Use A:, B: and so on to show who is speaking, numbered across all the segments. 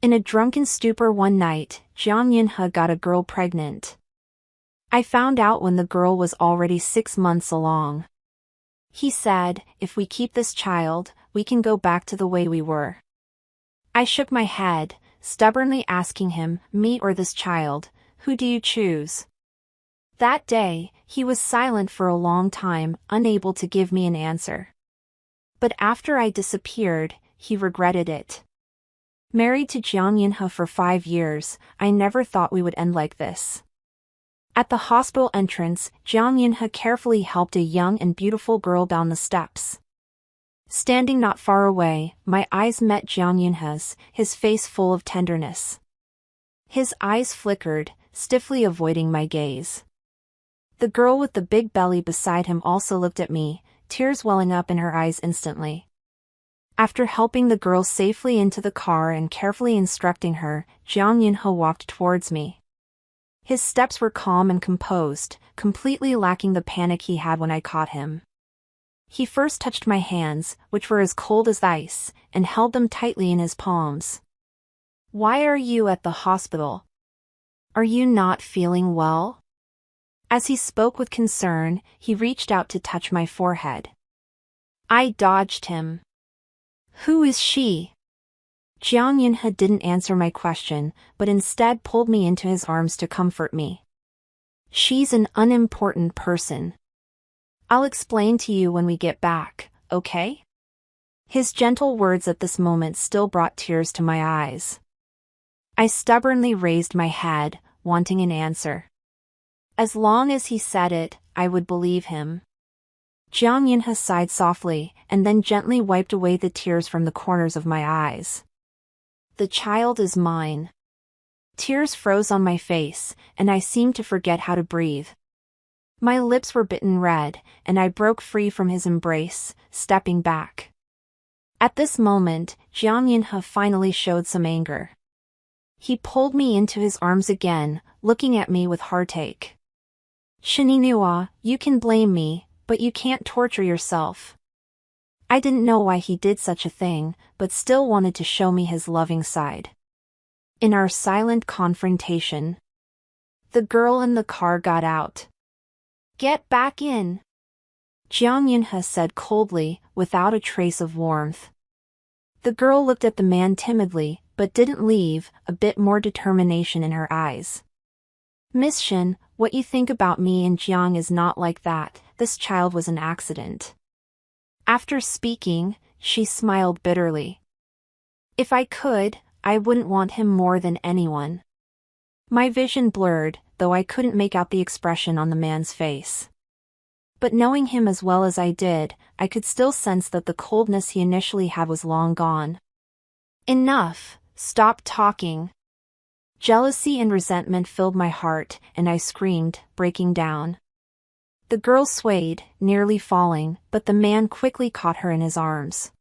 A: In a drunken stupor one night, Jiang Yinhe got a girl pregnant. I found out when the girl was already 6 months along. He said, if we keep this child, we can go back to the way we were. I shook my head, stubbornly asking him, me or this child, who do you choose? That day, he was silent for a long time, unable to give me an answer. But after I disappeared, he regretted it. Married to Jiang Yinhe for 5 years, I never thought we would end like this. At the hospital entrance, Jiang Yinhe carefully helped a young and beautiful girl down the steps. Standing not far away, my eyes met Jiang Yinhe's, his face full of tenderness. His eyes flickered, stiffly avoiding my gaze. The girl with the big belly beside him also looked at me, tears welling up in her eyes instantly. After helping the girl safely into the car and carefully instructing her, Jiang Yinhe walked towards me. His steps were calm and composed, completely lacking the panic he had when I caught him. He first touched my hands, which were as cold as ice, and held them tightly in his palms. Why are you at the hospital? Are you not feeling well? As he spoke with concern, he reached out to touch my forehead. I dodged him. Who is she? Jiang Yinhe didn't answer my question, but instead pulled me into his arms to comfort me. She's an unimportant person. I'll explain to you when we get back, okay? His gentle words at this moment still brought tears to my eyes. I stubbornly raised my head, wanting an answer. As long as he said it, I would believe him. Jiang Yinhe sighed softly, and then gently wiped away the tears from the corners of my eyes. The child is mine. Tears froze on my face, and I seemed to forget how to breathe. My lips were bitten red, and I broke free from his embrace, stepping back. At this moment, Jiang Yinhe finally showed some anger. He pulled me into his arms again, looking at me with heartache. Shininua, you can blame me, but you can't torture yourself. I didn't know why he did such a thing, but still wanted to show me his loving side. In our silent confrontation, the girl in the car got out. Get back in, Jiang Yinhe said coldly, without a trace of warmth. The girl looked at the man timidly, but didn't leave, a bit more determination in her eyes. Miss Shin, what you think about me and Jiang is not like that, this child was an accident. After speaking, she smiled bitterly. If I could, I wouldn't want him more than anyone. My vision blurred, though I couldn't make out the expression on the man's face. But knowing him as well as I did, I could still sense that the coldness he initially had was long gone. Enough, stop talking. Jealousy and resentment filled my heart, and I screamed, breaking down. The girl swayed, nearly falling, but the man quickly caught her in his arms.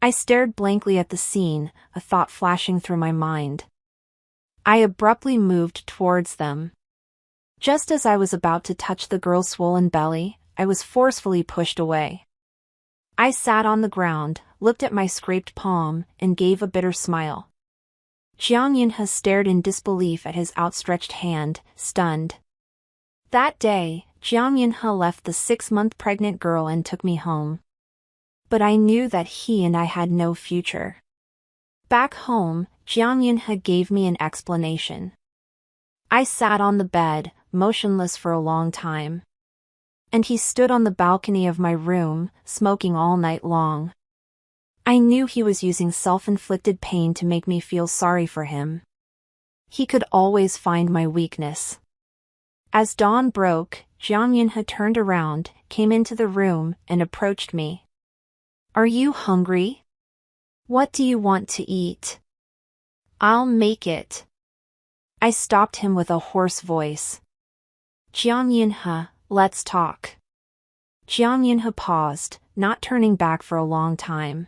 A: I stared blankly at the scene, a thought flashing through my mind. I abruptly moved towards them. Just as I was about to touch the girl's swollen belly, I was forcefully pushed away. I sat on the ground, looked at my scraped palm, and gave a bitter smile. Jiang Yinhe stared in disbelief at his outstretched hand, stunned. That day, Jiang Yinhe left the 6-month pregnant girl and took me home. But I knew that he and I had no future. Back home, Jiang Yinhe gave me an explanation. I sat on the bed, motionless for a long time. And he stood on the balcony of my room, smoking all night long. I knew he was using self-inflicted pain to make me feel sorry for him. He could always find my weakness. As dawn broke, Jiang Yinhe turned around, came into the room, and approached me. Are you hungry? What do you want to eat? I'll make it. I stopped him with a hoarse voice. Jiang Yinhe, let's talk. Jiang Yinhe paused, not turning back for a long time.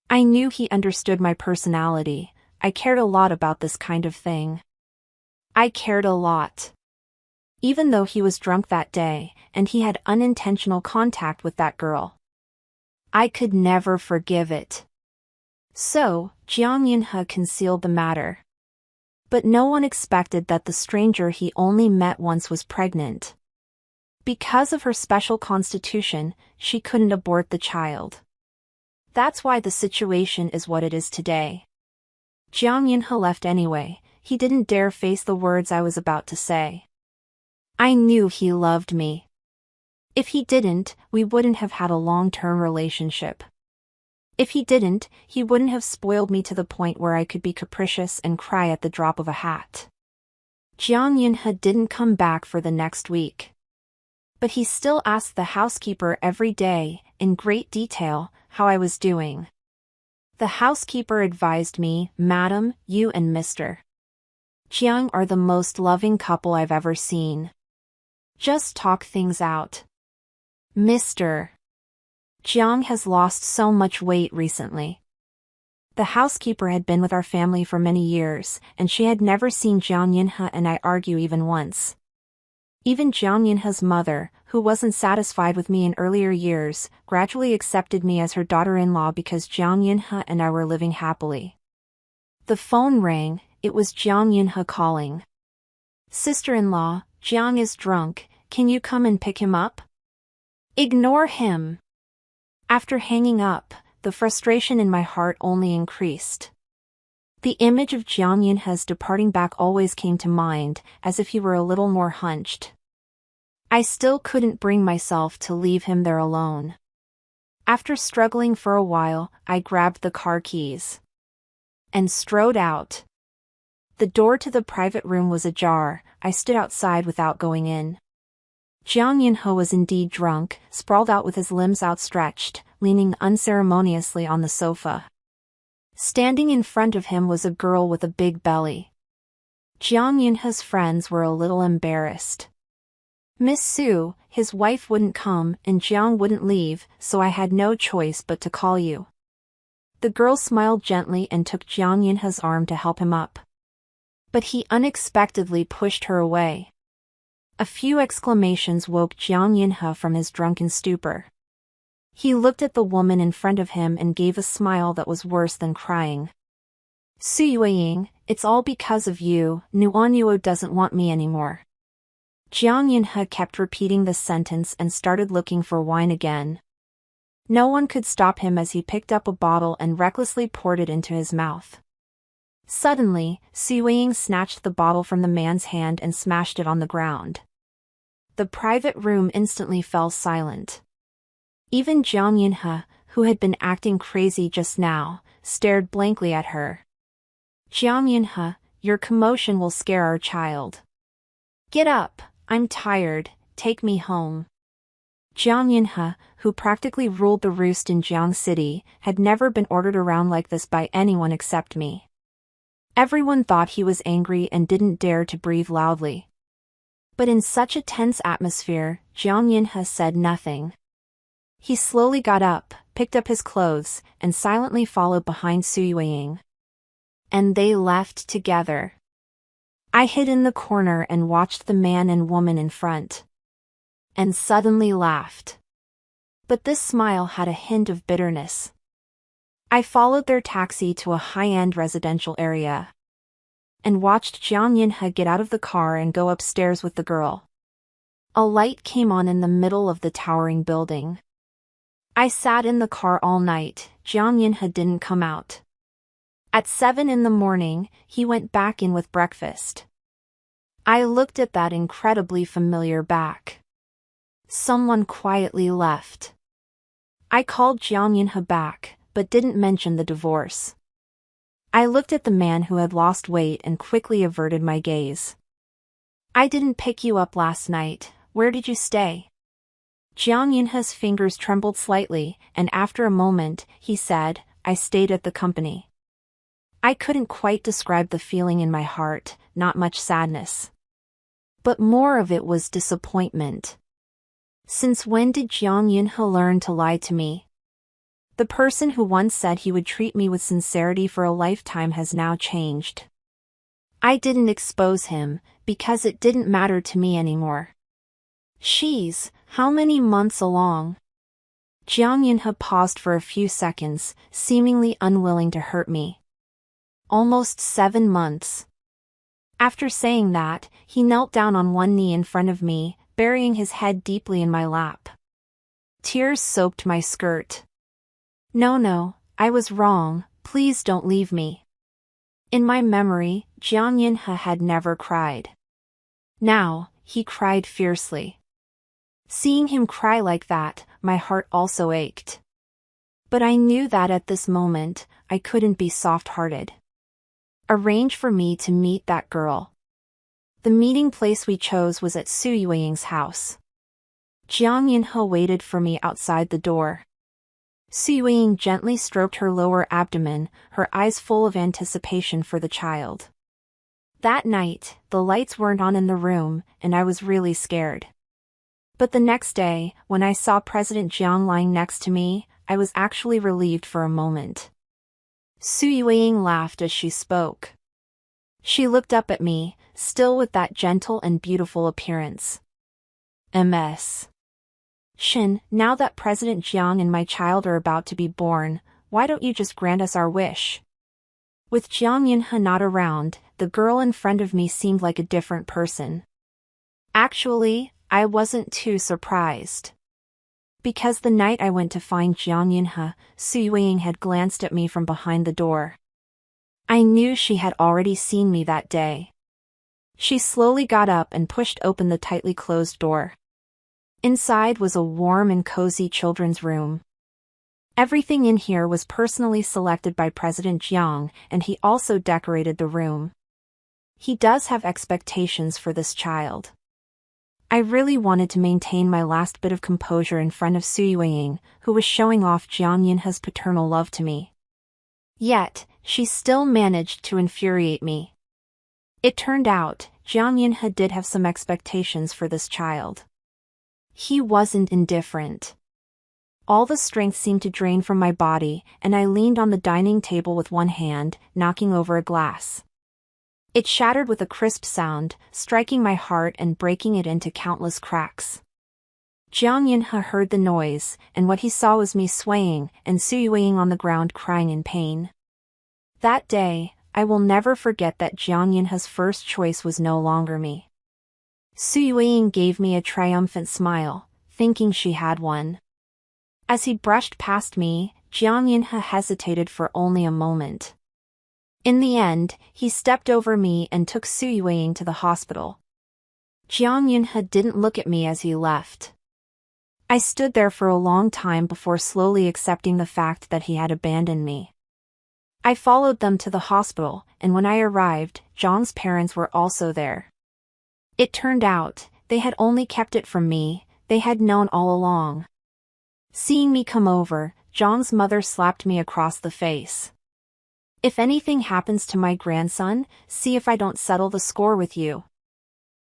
A: I knew he understood my personality. I cared a lot about this kind of thing. I cared a lot. Even though he was drunk that day, and he had unintentional contact with that girl. I could never forgive it. So, Jeong Yun-ha concealed the matter. But no one expected that the stranger he only met once was pregnant. Because of her special constitution, she couldn't abort the child. That's why the situation is what it is today. Jeong Yun-ha left anyway. He didn't dare face the words I was about to say. I knew he loved me. If he didn't, we wouldn't have had a long-term relationship. If he didn't, he wouldn't have spoiled me to the point where I could be capricious and cry at the drop of a hat. Jeong Yun-ha didn't come back for the next week. But he still asked the housekeeper every day, in great detail, how I was doing. The housekeeper advised me, "Madam, you and Mr. Jiang are the most loving couple I've ever seen. Just talk things out. Mr. Jiang has lost so much weight recently." The housekeeper had been with our family for many years, and she had never seen Jeong Yun-ha and I argue even once. Even Jeong Yun-ha's mother, who wasn't satisfied with me in earlier years, gradually accepted me as her daughter-in-law because Jeong Yun-ha and I were living happily. The phone rang. It was Jeong Yun-ha calling. "Sister-in-law, Jiang is drunk, can you come and pick him up?" "Ignore him." After hanging up, the frustration in my heart only increased. The image of Jeong Yun-ha's departing back always came to mind, as if he were a little more hunched. I still couldn't bring myself to leave him there alone. After struggling for a while, I grabbed the car keys and strode out. The door to the private room was ajar. I stood outside without going in. Jeong Yun-ha was indeed drunk, sprawled out with his limbs outstretched, leaning unceremoniously on the sofa. Standing in front of him was a girl with a big belly. Jeong Yun-ha's friends were a little embarrassed. Miss Sue, his wife, wouldn't come, and Jeong wouldn't leave, so I had no choice but to call you. The girl smiled gently and took Jeong Yun-ha's arm to help him up. But he unexpectedly pushed her away. A few exclamations woke Jeong Yun-ha from his drunken stupor. He looked at the woman in front of him and gave a smile that was worse than crying. "Su Yueying, it's all because of you. Nuonyuo doesn't want me anymore." Jeong Yun-ha kept repeating this sentence and started looking for wine again. No one could stop him as he picked up a bottle and recklessly poured it into his mouth. Suddenly, Su Yueying snatched the bottle from the man's hand and smashed it on the ground. The private room instantly fell silent. Even Jeong Yun-ha, who had been acting crazy just now, stared blankly at her. "Jeong Yun-ha, your commotion will scare our child. Get up, I'm tired, take me home." Jeong Yun-ha, who practically ruled the roost in Jiang City, had never been ordered around like this by anyone except me. Everyone thought he was angry and didn't dare to breathe loudly. But in such a tense atmosphere, Jeong Yun-ha said nothing. He slowly got up, picked up his clothes, and silently followed behind Su Yueying. And they left together. I hid in the corner and watched the man and woman in front. And suddenly laughed. But this smile had a hint of bitterness. I followed their taxi to a high-end residential area. And watched Jeong Yun-ha get out of the car and go upstairs with the girl. A light came on in the middle of the towering building. I sat in the car all night. Jeong Yun-ha didn't come out. At 7 in the morning, he went back in with breakfast. I looked at that incredibly familiar back. Someone quietly left. I called Jeong Yun-ha back, but didn't mention the divorce. I looked at the man who had lost weight and quickly averted my gaze. "I didn't pick you up last night. Where did you stay?" Jeong Yun-ha's fingers trembled slightly, and after a moment, he said, "I stayed at the company." I couldn't quite describe the feeling in my heart, not much sadness. But more of it was disappointment. Since when did Jeong Yun-ha learn to lie to me? The person who once said he would treat me with sincerity for a lifetime has now changed. I didn't expose him, because it didn't matter to me anymore. She's, how many months along? Jiang Yunhe paused for a few seconds, seemingly unwilling to hurt me. Almost 7 months. After saying that, he knelt down on one knee in front of me, burying his head deeply in my lap. Tears soaked my skirt. No, I was wrong, please don't leave me. In my memory, Jiang Yunhe had never cried. Now, he cried fiercely. Seeing him cry like that, my heart also ached. But I knew that at this moment, I couldn't be soft-hearted. Arrange for me to meet that girl. The meeting place we chose was at Su Yueying's house. Jiang Yunhe waited for me outside the door. Su Yueying gently stroked her lower abdomen, her eyes full of anticipation for the child. That night, the lights weren't on in the room, and I was really scared. But the next day, when I saw President Jiang lying next to me, I was actually relieved for a moment. Su Yueying laughed as she spoke. She looked up at me, still with that gentle and beautiful appearance. Ms. Shin, now that President Jiang and my child are about to be born, why don't you just grant us our wish? With Jiang Yunhe not around, the girl in front of me seemed like a different person. Actually, I wasn't too surprised. Because the night I went to find Jiang Yunhe, Su Yueying had glanced at me from behind the door. I knew she had already seen me that day. She slowly got up and pushed open the tightly closed door. Inside was a warm and cozy children's room. Everything in here was personally selected by President Jiang, and he also decorated the room. He does have expectations for this child. I really wanted to maintain my last bit of composure in front of Su Yueying, who was showing off Jiang Yunhe's paternal love to me. Yet, she still managed to infuriate me. It turned out, Jiang Yunhe did have some expectations for this child. He wasn't indifferent. All the strength seemed to drain from my body, and I leaned on the dining table with one hand, knocking over a glass. It shattered with a crisp sound, striking my heart and breaking it into countless cracks. Jiang Yunhe heard the noise, and what he saw was me swaying, and Su Yueying on the ground crying in pain. That day, I will never forget that Jiang Yunhe's first choice was no longer me. Su Yueying gave me a triumphant smile, thinking she had won. As he brushed past me, Jiang Yunhe hesitated for only a moment. In the end, he stepped over me and took Su Yueying to the hospital. Jiang Yunhe didn't look at me as he left. I stood there for a long time before slowly accepting the fact that he had abandoned me. I followed them to the hospital, and when I arrived, Zhang's parents were also there. It turned out, they had only kept it from me, they had known all along. Seeing me come over, Zhang's mother slapped me across the face. If anything happens to my grandson, see if I don't settle the score with you.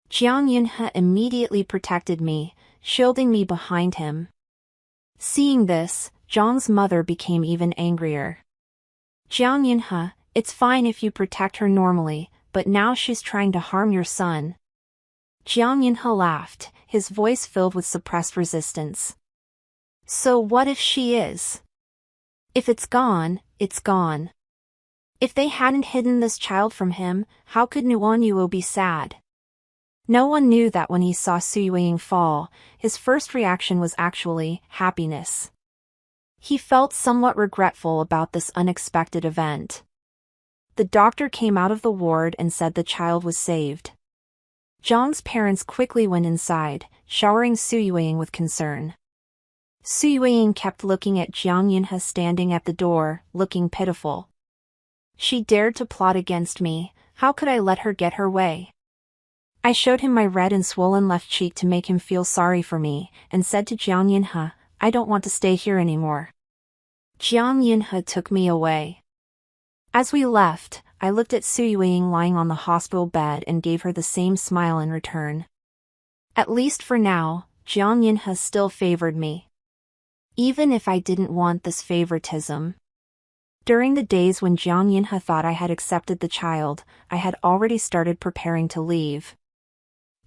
A: Jiang Yunhe immediately protected me, shielding me behind him. Seeing this, Zhang's mother became even angrier. Jiang Yunhe, it's fine if you protect her normally, but now she's trying to harm your son. Jiang Yunhe laughed, his voice filled with suppressed resistance. So what if she is? If it's gone, it's gone. If they hadn't hidden this child from him, how could Nuanyuo be sad? No one knew that when he saw Su Yueying fall, his first reaction was actually happiness. He felt somewhat regretful about this unexpected event. The doctor came out of the ward and said the child was saved. Zhang's parents quickly went inside, showering Su Yueying with concern. Su Yueying kept looking at Jiang Yunhe standing at the door, looking pitiful. She dared to plot against me, how could I let her get her way? I showed him my red and swollen left cheek to make him feel sorry for me, and said to Jiang Yunhe, I don't want to stay here anymore. Jiang Yunhe took me away. As we left, I looked at Su Yueying lying on the hospital bed and gave her the same smile in return. At least for now, Jiang Yunhe still favored me. Even if I didn't want this favoritism. During the days when Jiang Yunhe thought I had accepted the child, I had already started preparing to leave.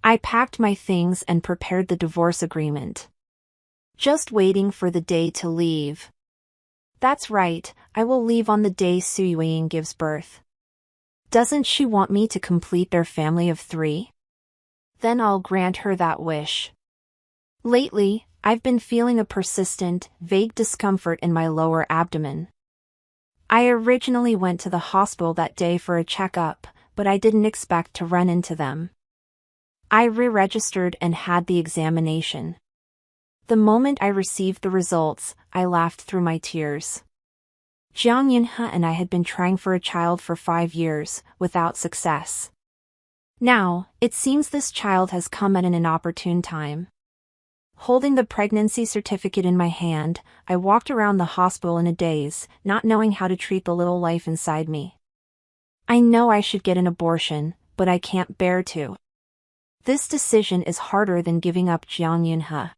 A: I packed my things and prepared the divorce agreement. Just waiting for the day to leave. That's right, I will leave on the day Suyuing gives birth. Doesn't she want me to complete their family of 3? Then I'll grant her that wish. Lately, I've been feeling a persistent, vague discomfort in my lower abdomen. I originally went to the hospital that day for a checkup, but I didn't expect to run into them. I re-registered and had the examination. The moment I received the results, I laughed through my tears. Jiang Yunhe and I had been trying for a child for 5 years, without success. Now, it seems this child has come at an inopportune time. Holding the pregnancy certificate in my hand, I walked around the hospital in a daze, not knowing how to treat the little life inside me. I know I should get an abortion, but I can't bear to. This decision is harder than giving up Jiang Yunhe.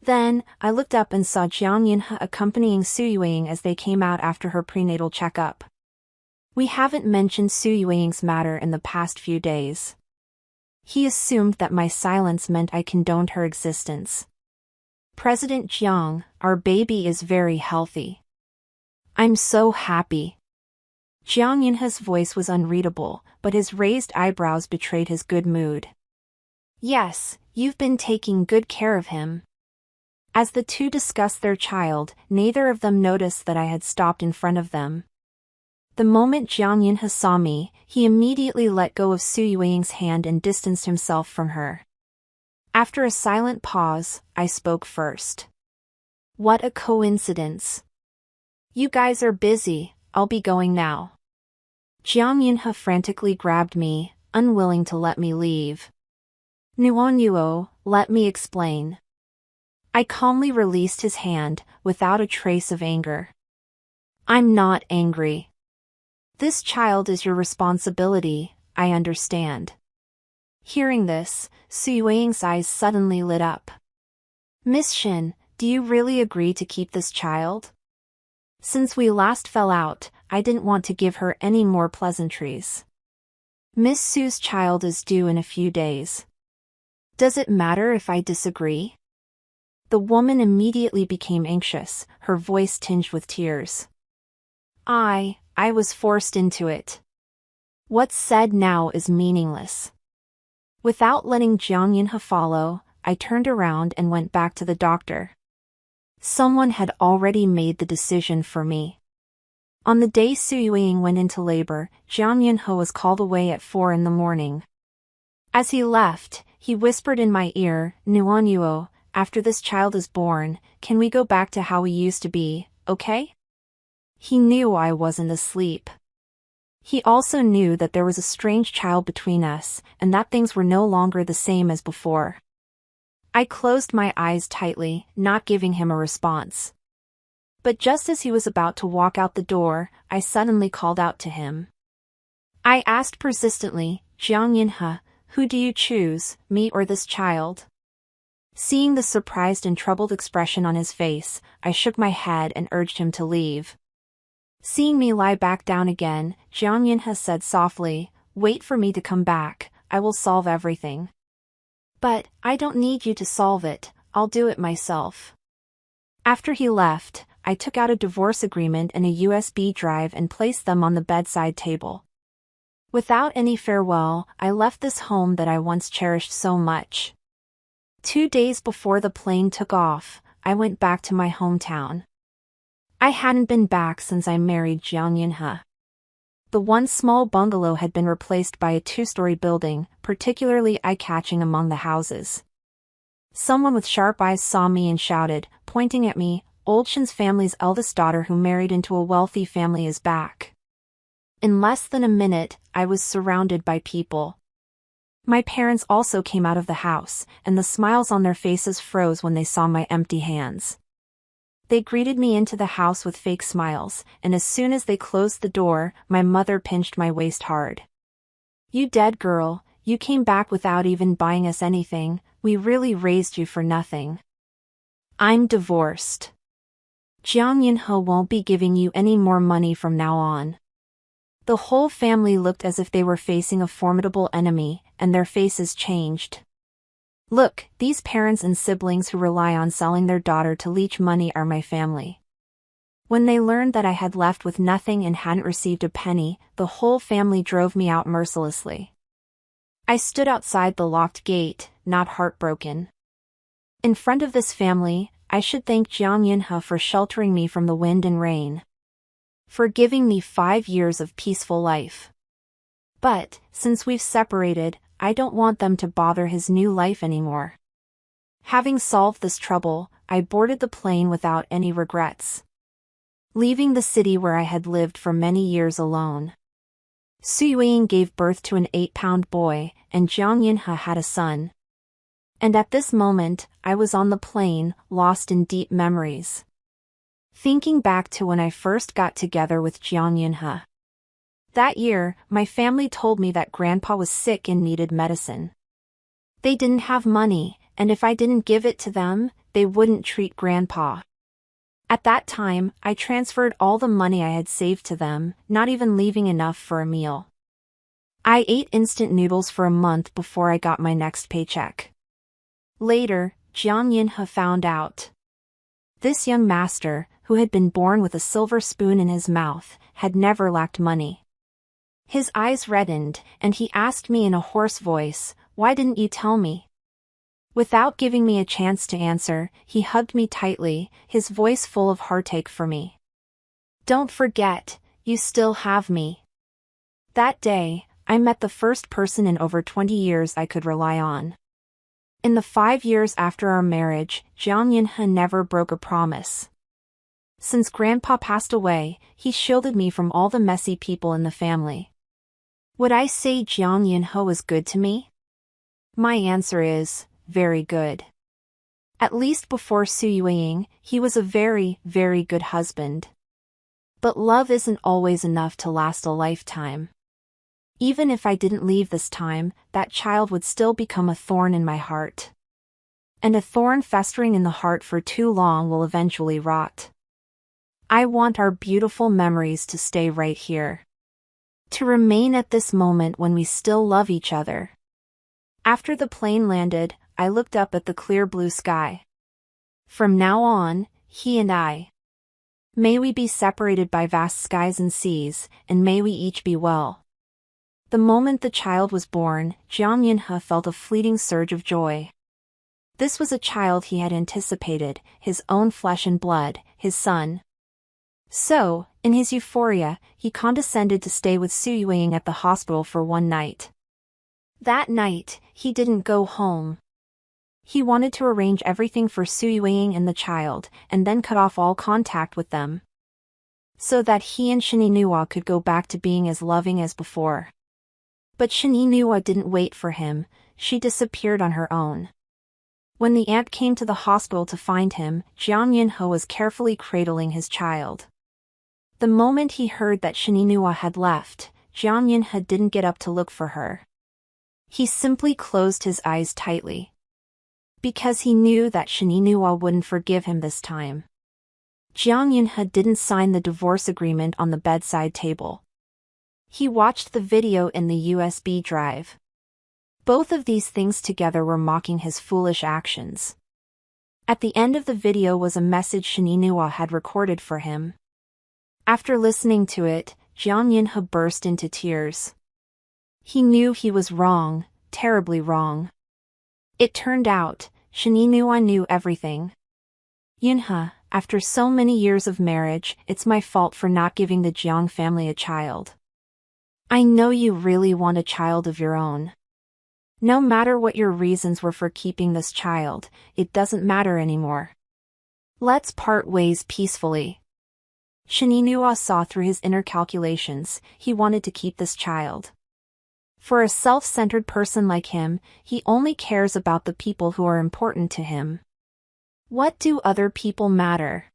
A: Then, I looked up and saw Jiang Yunhe accompanying Suyuing as they came out after her prenatal checkup. We haven't mentioned Suyuing's matter in the past few days. He assumed that my silence meant I condoned her existence. President Jiang, our baby is very healthy. I'm so happy. Jiang Yunhe's voice was unreadable, but his raised eyebrows betrayed his good mood. Yes, you've been taking good care of him. As the two discussed their child, neither of them noticed that I had stopped in front of them. The moment Jiang Yunhe saw me, he immediately let go of Suyuing's hand and distanced himself from her. After a silent pause, I spoke first. What a coincidence. You guys are busy, I'll be going now. Jiang Yunhe frantically grabbed me, unwilling to let me leave. Nuonyuo, let me explain. I calmly released his hand, without a trace of anger. I'm not angry. This child is your responsibility, I understand. Hearing this, Suyuing's eyes suddenly lit up. Miss Shin, do you really agree to keep this child? Since we last fell out, I didn't want to give her any more pleasantries. Miss Su's child is due in a few days. Does it matter if I disagree? The woman immediately became anxious, her voice tinged with tears. I was forced into it. What's said now is meaningless. Without letting Jiang Yunhe follow, I turned around and went back to the doctor. Someone had already made the decision for me. On the day Suyuing went into labor, Jiang Yunhe was called away at 4 in the morning. As he left, he whispered in my ear, Nuonyuo, after this child is born, can we go back to how we used to be, okay? He knew I wasn't asleep. He also knew that there was a strange child between us, and that things were no longer the same as before. I closed my eyes tightly, not giving him a response. But just as he was about to walk out the door, I suddenly called out to him. I asked persistently, Jiang Yunhe, who do you choose, me or this child? Seeing the surprised and troubled expression on his face, I shook my head and urged him to leave. Seeing me lie back down again, Jiang Yunhe said softly, wait for me to come back, I will solve everything. But, I don't need you to solve it, I'll do it myself. After he left, I took out a divorce agreement and a USB drive and placed them on the bedside table. Without any farewell, I left this home that I once cherished so much. 2 days before the plane took off, I went back to my hometown. I hadn't been back since I married Jiang Yunhe. The one small bungalow had been replaced by a 2-story building, particularly eye-catching among the houses. Someone with sharp eyes saw me and shouted, pointing at me, Old Shin's family's eldest daughter who married into a wealthy family is back. In less than a minute, I was surrounded by people. My parents also came out of the house, and the smiles on their faces froze when they saw my empty hands. They greeted me into the house with fake smiles, and as soon as they closed the door, my mother pinched my waist hard. You dead girl, you came back without even buying us anything, we really raised you for nothing. I'm divorced. Jiang Yunhe won't be giving you any more money from now on. The whole family looked as if they were facing a formidable enemy, and their faces changed. Look, these parents and siblings who rely on selling their daughter to leech money are my family. When they learned that I had left with nothing and hadn't received a penny, the whole family drove me out mercilessly. I stood outside the locked gate, not heartbroken. In front of this family, I should thank Jiang Yunhe for sheltering me from the wind and rain. For giving me 5 years of peaceful life. But, since we've separated, I don't want them to bother his new life anymore. Having solved this trouble, I boarded the plane without any regrets. Leaving the city where I had lived for many years alone. Su Yueying gave birth to an 8-pound boy, and Jiang Yunhe had a son. And at this moment, I was on the plane, lost in deep memories. Thinking back to when I first got together with Jiang Yunhe. That year, my family told me that Grandpa was sick and needed medicine. They didn't have money, and if I didn't give it to them, they wouldn't treat Grandpa. At that time, I transferred all the money I had saved to them, not even leaving enough for a meal. I ate instant noodles for a month before I got my next paycheck. Later, Jiang Yunhe found out. This young master, who had been born with a silver spoon in his mouth, had never lacked money. His eyes reddened, and he asked me in a hoarse voice, "Why didn't you tell me?" Without giving me a chance to answer, he hugged me tightly, his voice full of heartache for me. "Don't forget, you still have me." That day, I met the first person in over 20 years I could rely on. In the 5 years after our marriage, Jiang Yunhe never broke a promise. Since Grandpa passed away, he shielded me from all the messy people in the family. Would I say Jiang Yunhe was good to me? My answer is, very good. At least before Su Yueying, he was a very, very good husband. But love isn't always enough to last a lifetime. Even if I didn't leave this time, that child would still become a thorn in my heart. And a thorn festering in the heart for too long will eventually rot. I want our beautiful memories to stay right here. To remain at this moment when we still love each other. After the plane landed, I looked up at the clear blue sky. From now on, he and I. May we be separated by vast skies and seas, and may we each be well. The moment the child was born, Jiang Yunhe felt a fleeting surge of joy. This was a child he had anticipated, his own flesh and blood, his son. So, in his euphoria, he condescended to stay with Su Yueying at the hospital for one night. That night, he didn't go home. He wanted to arrange everything for Su Yueying and the child, and then cut off all contact with them. So that he and Shininiwa could go back to being as loving as before. But Shininiwa didn't wait for him, she disappeared on her own. When the aunt came to the hospital to find him, Jiang Yunhe was carefully cradling his child. The moment he heard that Shininiwa had left, Jiang Yunhe didn't get up to look for her. He simply closed his eyes tightly. Because he knew that Shininiwa wouldn't forgive him this time. Jiang Yunhe didn't sign the divorce agreement on the bedside table. He watched the video in the USB drive. Both of these things together were mocking his foolish actions. At the end of the video was a message Shininiwa had recorded for him. After listening to it, Jiang Yunhe burst into tears. He knew he was wrong, terribly wrong. It turned out, Shininiwa knew everything. Yunhe, after so many years of marriage, it's my fault for not giving the Jiang family a child. I know you really want a child of your own. No matter what your reasons were for keeping this child, it doesn't matter anymore. Let's part ways peacefully. Shininiwa saw through his inner calculations, he wanted to keep this child. For a self-centered person like him, he only cares about the people who are important to him. What do other people matter?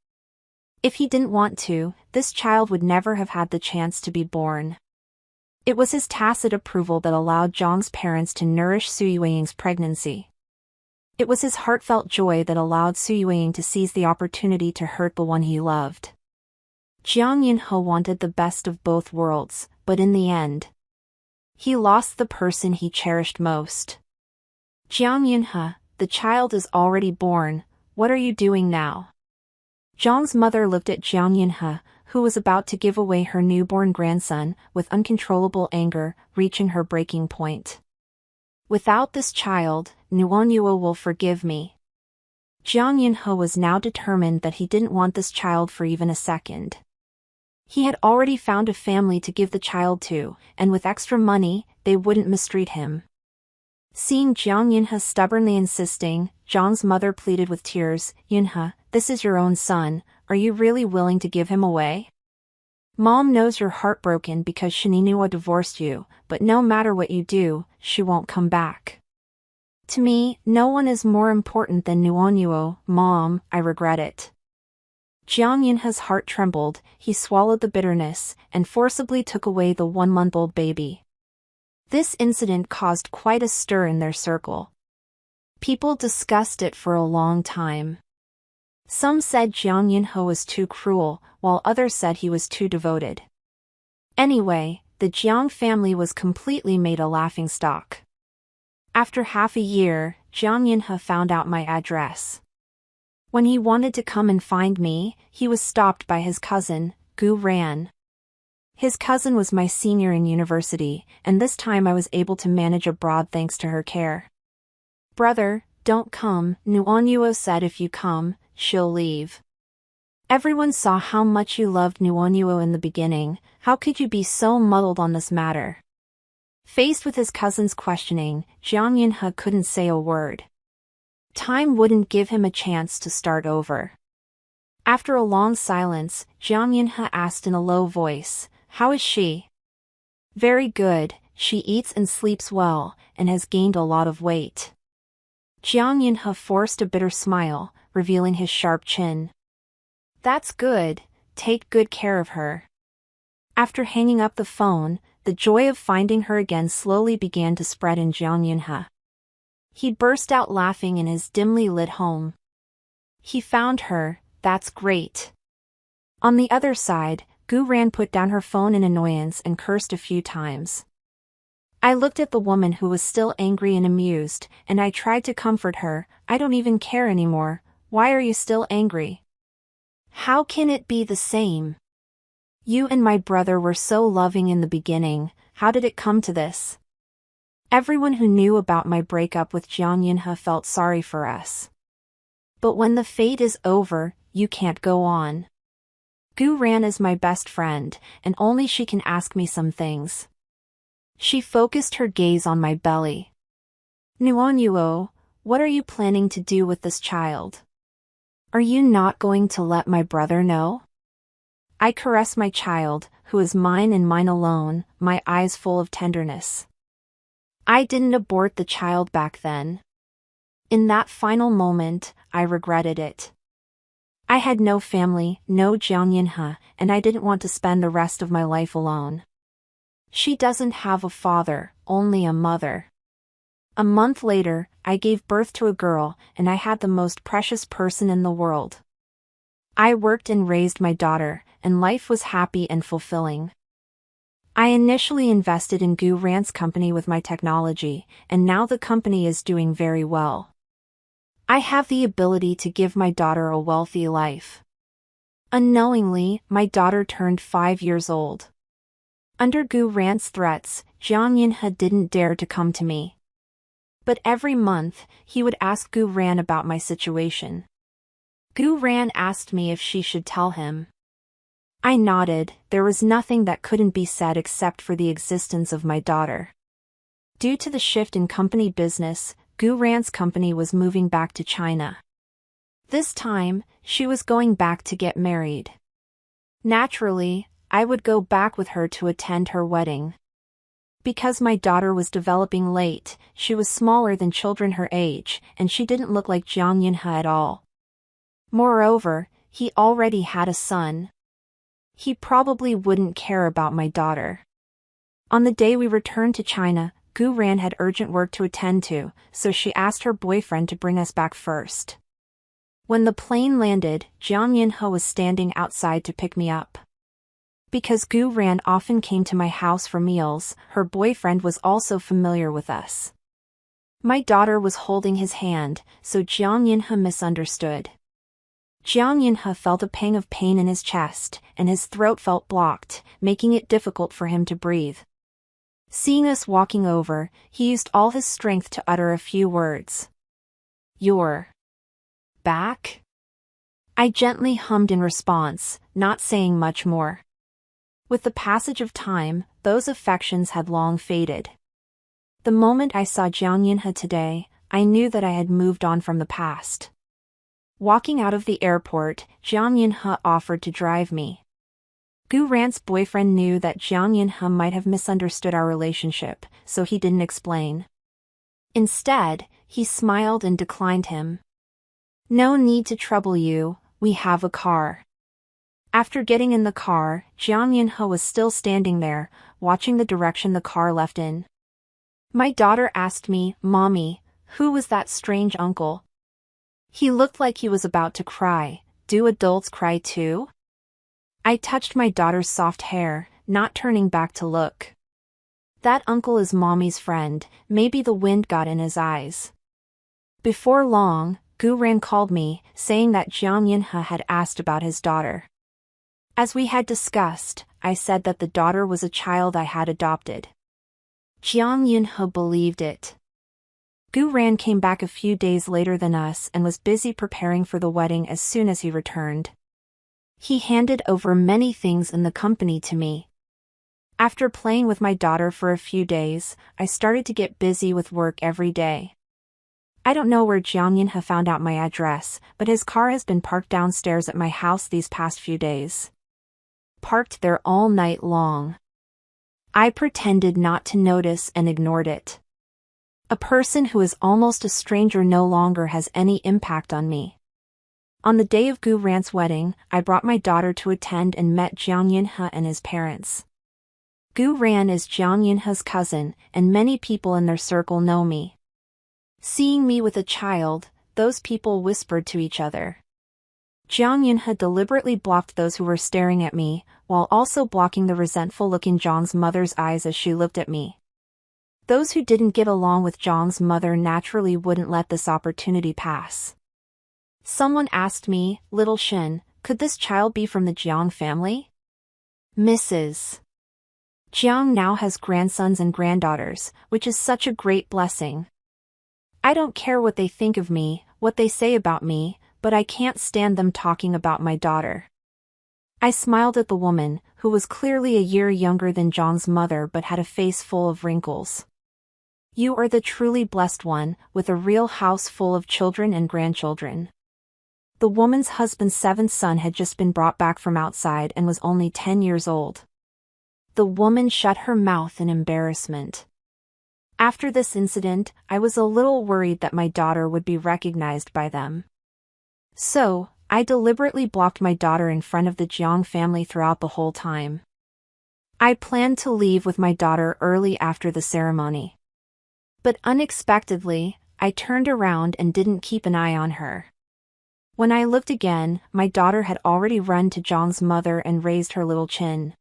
A: If he didn't want to, this child would never have had the chance to be born. It was his tacit approval that allowed Jiang's parents to nourish Su Yueying's pregnancy. It was his heartfelt joy that allowed Su Yueying to seize the opportunity to hurt the one he loved. Jiang Yunhe wanted the best of both worlds, but in the end, he lost the person he cherished most. Jiang Yunhe, the child is already born, what are you doing now? Zhang's mother looked at Jiang Yinhe, who was about to give away her newborn grandson, with uncontrollable anger, reaching her breaking point. Without this child, Nuonyuo will forgive me. Jiang Yinhe was now determined that he didn't want this child for even a second. He had already found a family to give the child to, and with extra money, they wouldn't mistreat him. Seeing Jiang Yinhe stubbornly insisting, Zhang's mother pleaded with tears, "Yinhe, this is your own son, are you really willing to give him away? Mom knows you're heartbroken because Shinnuo divorced you, but no matter what you do, she won't come back. To me, no one is more important than Nuonyuo, Mom, I regret it." Jiang Yinhe's heart trembled, he swallowed the bitterness, and forcibly took away the 1-month-old baby. This incident caused quite a stir in their circle. People discussed it for a long time. Some said Jiang Yinhe was too cruel, while others said he was too devoted. Anyway, the Jiang family was completely made a laughingstock. After half a year, Jiang Yinhe found out my address. When he wanted to come and find me, he was stopped by his cousin, Gu Ran. His cousin was my senior in university, and this time I was able to manage abroad thanks to her care. "Brother, don't come," Nuonyuo said. "If you come, she'll leave." Everyone saw how much you loved Nuonyuo in the beginning. How could you be so muddled on this matter? Faced with his cousin's questioning, Jiang Yinhe couldn't say a word. Time wouldn't give him a chance to start over. After a long silence, Jiang Yinhe asked in a low voice, "How is she?" "Very good, she eats and sleeps well, and has gained a lot of weight." Jiang Yinhe forced a bitter smile, revealing his sharp chin. "That's good, take good care of her." After hanging up the phone, the joy of finding her again slowly began to spread in Jiang Yinhe. He burst out laughing in his dimly lit home. He found her, that's great. On the other side, Gu Ran put down her phone in annoyance and cursed a few times. I looked at the woman who was still angry and amused, and I tried to comfort her. "I don't even care anymore, why are you still angry? How can it be the same? You and my brother were so loving in the beginning, how did it come to this?" Everyone who knew about my breakup with Jiang Yinhe felt sorry for us. But when the fate is over, you can't go on. Gu Ran is my best friend, and only she can ask me some things. She focused her gaze on my belly. "Nuonyuo, what are you planning to do with this child? Are you not going to let my brother know?" I caress my child, who is mine and mine alone, my eyes full of tenderness. I didn't abort the child back then. In that final moment, I regretted it. I had no family, no Jiang Yinhe, and I didn't want to spend the rest of my life alone. She doesn't have a father, only a mother. A month later, I gave birth to a girl, and I had the most precious person in the world. I worked and raised my daughter, and life was happy and fulfilling. I initially invested in Gu Ran's company with my technology, and now the company is doing very well. I have the ability to give my daughter a wealthy life. Unknowingly, my daughter turned 5 years old. Under Gu Ran's threats, Jiang Yinhe didn't dare to come to me. But every month, he would ask Gu Ran about my situation. Gu Ran asked me if she should tell him. I nodded. There was nothing that couldn't be said except for the existence of my daughter. Due to the shift in company business, Gu Ran's company was moving back to China. This time, she was going back to get married. Naturally, I would go back with her to attend her wedding. Because my daughter was developing late, she was smaller than children her age, and she didn't look like Jiang Yinhe at all. Moreover, he already had a son. He probably wouldn't care about my daughter. On the day we returned to China, Gu Ran had urgent work to attend to, so she asked her boyfriend to bring us back first. When the plane landed, Jiang Yinhe was standing outside to pick me up. Because Gu Ran often came to my house for meals, her boyfriend was also familiar with us. My daughter was holding his hand, so Jiang Yinhe misunderstood. Jiang Yinhe felt a pang of pain in his chest, and his throat felt blocked, making it difficult for him to breathe. Seeing us walking over, he used all his strength to utter a few words. "You're back?" I gently hummed in response, not saying much more. With the passage of time, those affections had long faded. The moment I saw Jiang Yinhe today, I knew that I had moved on from the past. Walking out of the airport, Jiang Yinhe offered to drive me. Gu Ran's boyfriend knew that Jiang Yinhe might have misunderstood our relationship, so he didn't explain. Instead, he smiled and declined him. "No need to trouble you, we have a car." After getting in the car, Jiang Yinhe was still standing there, watching the direction the car left in. My daughter asked me, "Mommy, who was that strange uncle? He looked like he was about to cry. Do adults cry too?" I touched my daughter's soft hair, not turning back to look. "That uncle is Mommy's friend, maybe the wind got in his eyes." Before long, Gu Ran called me, saying that Jiang Yinhe had asked about his daughter. As we had discussed, I said that the daughter was a child I had adopted. Jiang Yinhe believed it. Gu Ran came back a few days later than us and was busy preparing for the wedding as soon as he returned. He handed over many things in the company to me. After playing with my daughter for a few days, I started to get busy with work every day. I don't know where Jiang Yinhe found out my address, but his car has been parked downstairs at my house these past few days. Parked there all night long. I pretended not to notice and ignored it. A person who is almost a stranger no longer has any impact on me. On the day of Gu Ran's wedding, I brought my daughter to attend and met Jiang Yinhe and his parents. Gu Ran is Jiang Yinhe's cousin, and many people in their circle know me. Seeing me with a child, those people whispered to each other. Jiang Yinhe deliberately blocked those who were staring at me, while also blocking the resentful look in Zhang's mother's eyes as she looked at me. Those who didn't get along with Zhang's mother naturally wouldn't let this opportunity pass. Someone asked me, "Little Shin, could this child be from the Jiang family?" Mrs. Jiang now has grandsons and granddaughters, which is such a great blessing. I don't care what they think of me, what they say about me, but I can't stand them talking about my daughter. I smiled at the woman, who was clearly a year younger than Zhang's mother but had a face full of wrinkles. "You are the truly blessed one, with a real house full of children and grandchildren." The woman's husband's seventh son had just been brought back from outside and was only 10 years old. The woman shut her mouth in embarrassment. After this incident, I was a little worried that my daughter would be recognized by them. So, I deliberately blocked my daughter in front of the Jiang family throughout the whole time. I planned to leave with my daughter early after the ceremony. But unexpectedly, I turned around and didn't keep an eye on her. When I looked again, my daughter had already run to Zhang's mother and raised her little chin.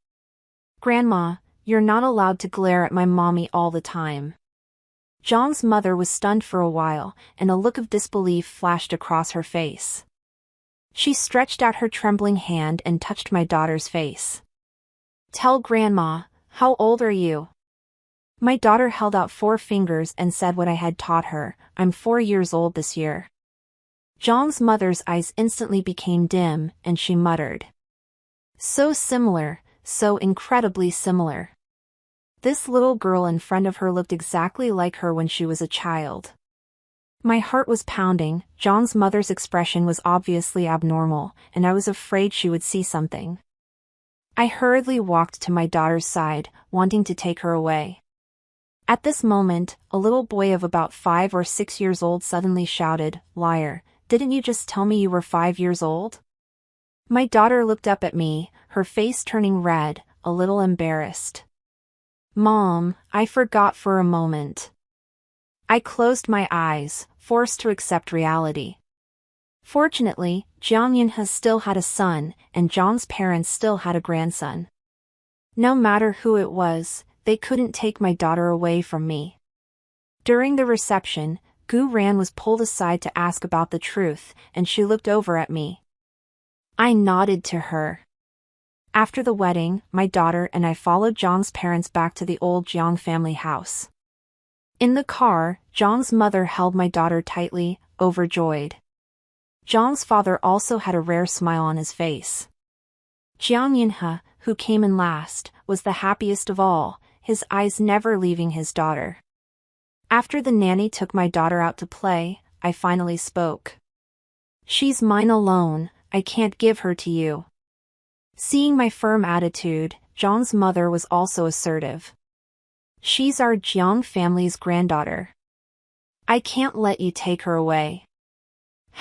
A: "Grandma, you're not allowed to glare at my mommy all the time." Zhang's mother was stunned for a while, and a look of disbelief flashed across her face. She stretched out her trembling hand and touched my daughter's face. "Tell Grandma, how old are you?" My daughter held out 4 fingers and said what I had taught her, "I'm 4 years old this year." Zhang's mother's eyes instantly became dim, and she muttered. So similar, so incredibly similar. This little girl in front of her looked exactly like her when she was a child. My heart was pounding. Zhang's mother's expression was obviously abnormal, and I was afraid she would see something. I hurriedly walked to my daughter's side, wanting to take her away. At this moment, a little boy of about 5 or 6 years old suddenly shouted, "Liar, didn't you just tell me you were 5 years old?" My daughter looked up at me, her face turning red, a little embarrassed. "Mom, I forgot for a moment." I closed my eyes, forced to accept reality. Fortunately, Jiang Yinhe still had a son, and Zhang's parents still had a grandson. No matter who it was, they couldn't take my daughter away from me. During the reception, Gu Ran was pulled aside to ask about the truth, and she looked over at me. I nodded to her. After the wedding, my daughter and I followed Zhang's parents back to the old Jiang family house. In the car, Zhang's mother held my daughter tightly, overjoyed. Zhang's father also had a rare smile on his face. Jiang Yinhe, who came in last, was the happiest of all, his eyes never leaving his daughter. After the nanny took my daughter out to play, I finally spoke. She's mine alone, I can't give her to you. Seeing my firm attitude, Zhang's mother was also assertive. She's our Jiang family's granddaughter. I can't let you take her away.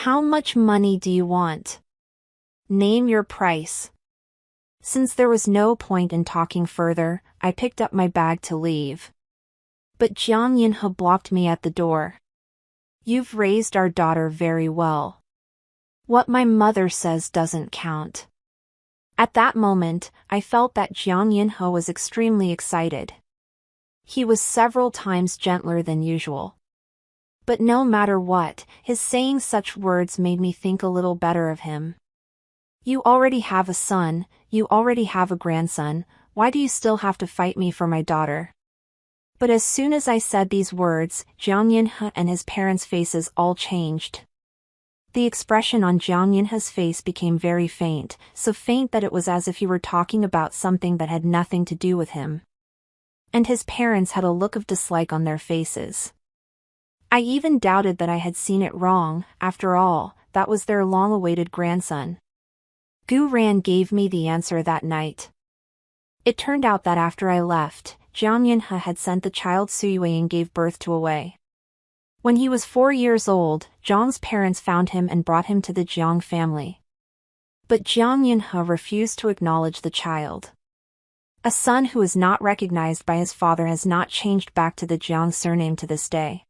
A: How much money do you want? Name your price. Since there was no point in talking further, I picked up my bag to leave. But Jiang Yinhe blocked me at the door. You've raised our daughter very well. What my mother says doesn't count. At that moment, I felt that Jiang Yinhe was extremely excited. He was several times gentler than usual. But no matter what, his saying such words made me think a little better of him. You already have a son, you already have a grandson, why do you still have to fight me for my daughter? But as soon as I said these words, Jiang Yinhe and his parents' faces all changed. The expression on Jiang Yinhe's face became very faint, so faint that it was as if he were talking about something that had nothing to do with him. And his parents had a look of dislike on their faces. I even doubted that I had seen it wrong. After all, that was their long-awaited grandson. Gu Ran gave me the answer that night. It turned out that after I left, Jiang Yinhe had sent the child Su Yueying gave birth to away. When he was 4 years old, Zhang's parents found him and brought him to the Jiang family. But Jiang Yinhe refused to acknowledge the child. A son who is not recognized by his father has not changed back to the Jiang surname to this day.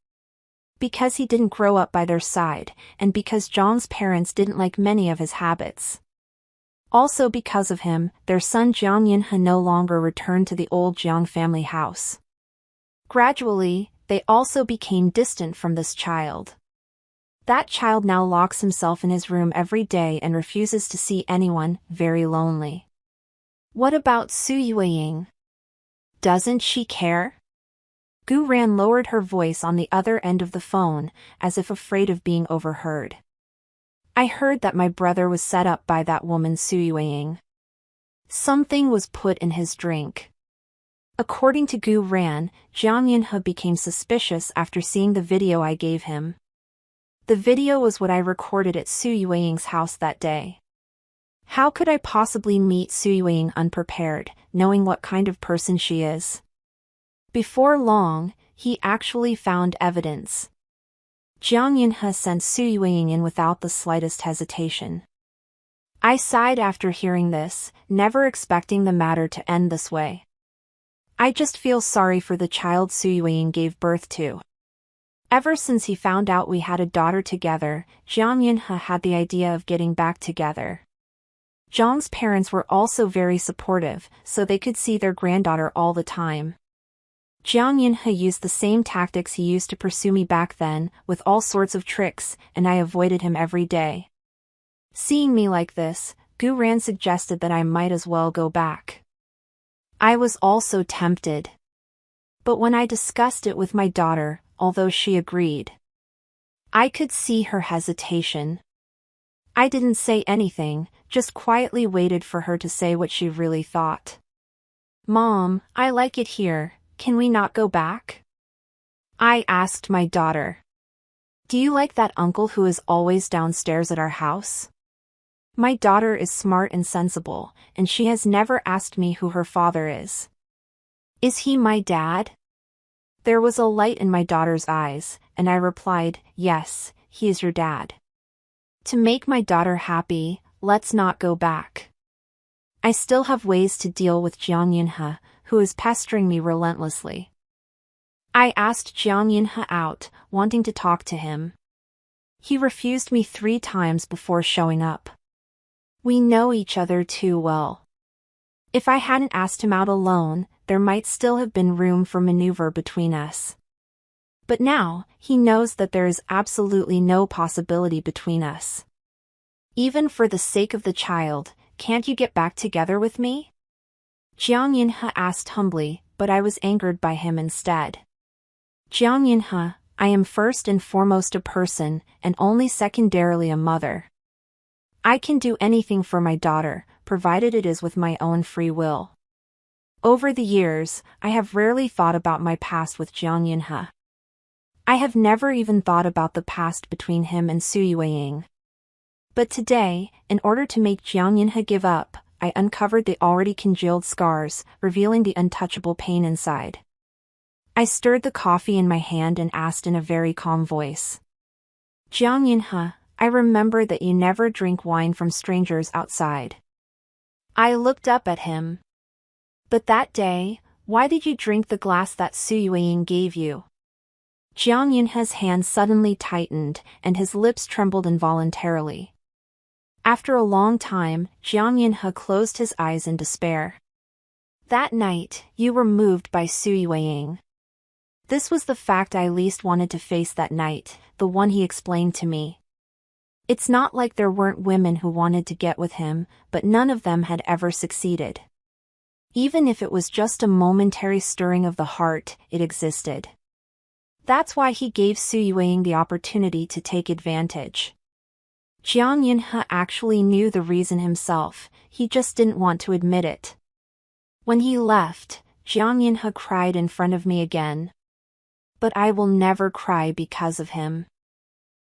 A: Because he didn't grow up by their side, and because Zhang's parents didn't like many of his habits. Also because of him, their son Jiang Yinhe no longer returned to the old Jiang family house. Gradually, they also became distant from this child. That child now locks himself in his room every day and refuses to see anyone, very lonely. What about Su Yueying? Doesn't she care? Gu Ran lowered her voice on the other end of the phone, as if afraid of being overheard. I heard that my brother was set up by that woman Su Yueying. Something was put in his drink. According to Gu Ran, Jiang Yinhe became suspicious after seeing the video I gave him. The video was what I recorded at Su Yueying's house that day. How could I possibly meet Su Yueying unprepared, knowing what kind of person she is? Before long, he actually found evidence. Jiang Yinhe sent Su Yueying in without the slightest hesitation. I sighed after hearing this, never expecting the matter to end this way. I just feel sorry for the child Su Yueying gave birth to. Ever since he found out we had a daughter together, Jiang Yinhe had the idea of getting back together. Zhang's parents were also very supportive, so they could see their granddaughter all the time. Jiang Yinhe used the same tactics he used to pursue me back then, with all sorts of tricks, and I avoided him every day. Seeing me like this, Gu Ran suggested that I might as well go back. I was also tempted. But when I discussed it with my daughter, although she agreed, I could see her hesitation. I didn't say anything, just quietly waited for her to say what she really thought. Mom, I like it here. Can we not go back? I asked my daughter. Do you like that uncle who is always downstairs at our house? My daughter is smart and sensible, and she has never asked me who her father is. Is he my dad? There was a light in my daughter's eyes, and I replied, yes, he is your dad. To make my daughter happy, let's not go back. I still have ways to deal with Jiang Yinhe, who is pestering me relentlessly. I asked Jiang Yinhe out, wanting to talk to him. He refused me 3 times before showing up. We know each other too well. If I hadn't asked him out alone, there might still have been room for maneuver between us. But now, he knows that there is absolutely no possibility between us. Even for the sake of the child, can't you get back together with me? Jiang Yinhe asked humbly, but I was angered by him instead. Jiang Yinhe, I am first and foremost a person, and only secondarily a mother. I can do anything for my daughter, provided it is with my own free will. Over the years, I have rarely thought about my past with Jiang Yinhe. I have never even thought about the past between him and Su Yueying. But today, in order to make Jiang Yinhe give up, I uncovered the already congealed scars, revealing the untouchable pain inside. I stirred the coffee in my hand and asked in a very calm voice. Jiang Yinhe, I remember that you never drink wine from strangers outside. I looked up at him. But that day, why did you drink the glass that Su Yueying gave you? Jiang Yinhe's hand suddenly tightened, and his lips trembled involuntarily. After a long time, Jiang Yinhe closed his eyes in despair. That night, you were moved by Su Yueying. This was the fact I least wanted to face that night, the one he explained to me. It's not like there weren't women who wanted to get with him, but none of them had ever succeeded. Even if it was just a momentary stirring of the heart, it existed. That's why he gave Su Yueying the opportunity to take advantage. Jiang Yinhe actually knew the reason himself, he just didn't want to admit it. When he left, Jiang Yinhe cried in front of me again. But I will never cry because of him.